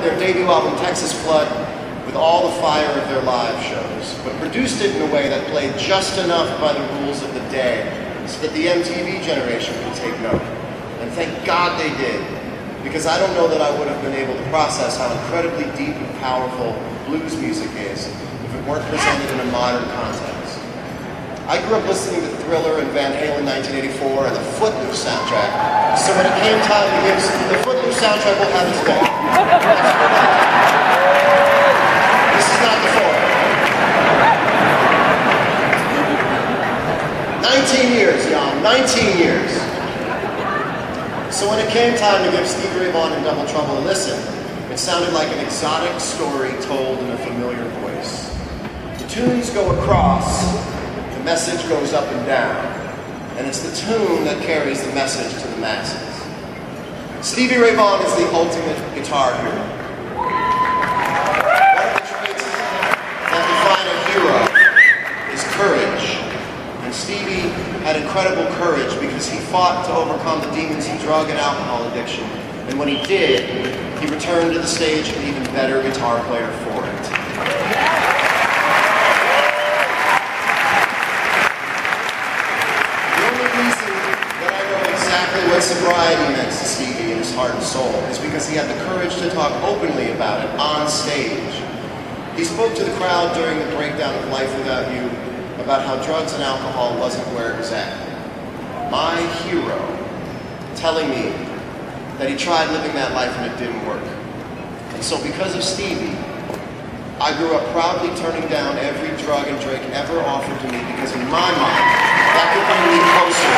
Their debut album, Texas Flood, with all the fire of their live shows, but produced it in a way that played just enough by the rules of the day so that the MTV generation could take note. And thank God they did, because I don't know that I would have been able to process how incredibly deep and powerful blues music is if it weren't presented in a modern context. I grew up listening to Thriller and Van Halen 1984 and the Footloose soundtrack, so when it came time to give the Footloose soundtrack will have its day. This is not the form. 19 years, y'all, 19 years. So when it came time to give Stevie Ray Vaughan and Double Trouble a listen, it sounded like an exotic story told in a familiar voice. The tunes go across, the message goes up and down, and it's the tune that carries the message to the masses. Stevie Ray Vaughan is the ultimate guitar hero. One of the traits that define a hero is courage. And Stevie had incredible courage because he fought to overcome the demons of drug and alcohol addiction. And when he did, he returned to the stage an even better guitar player for it. The only reason that I know exactly what sobriety meant to Stevie in his heart and soul is because he had the courage to talk openly about it on stage. He spoke to the crowd during the breakdown of Life Without You about how drugs and alcohol wasn't where it was at. My hero telling me that he tried living that life and it didn't work. And so because of Stevie, I grew up proudly turning down every drug and drink ever offered to me because in my mind, that could bring me closer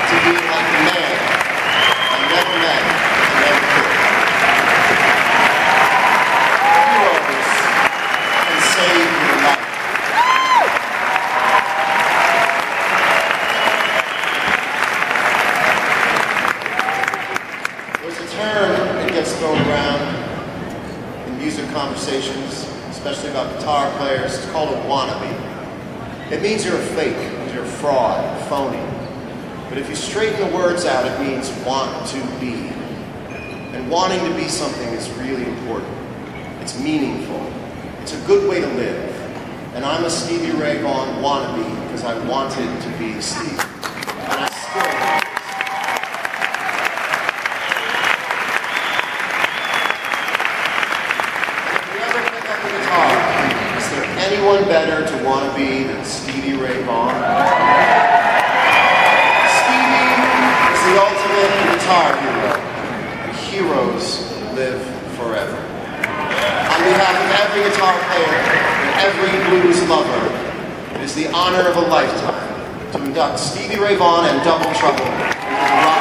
to being like the man I never met and never could. Heroes can save your life. There's a term that gets thrown around in music conversations, especially about guitar players. It's called a wannabe. It means you're a fake, you're a fraud, phony. But if you straighten the words out, it means want to be. And wanting to be something is really important. It's meaningful. It's a good way to live. And I'm a Stevie Ray Vaughan wannabe because I wanted to be Stevie. And I still am. Anyone better to want to be than Stevie Ray Vaughan? Stevie is the ultimate guitar hero, and heroes live forever. On behalf of every guitar player and every blues lover, it is the honor of a lifetime to induct Stevie Ray Vaughan and Double Trouble into the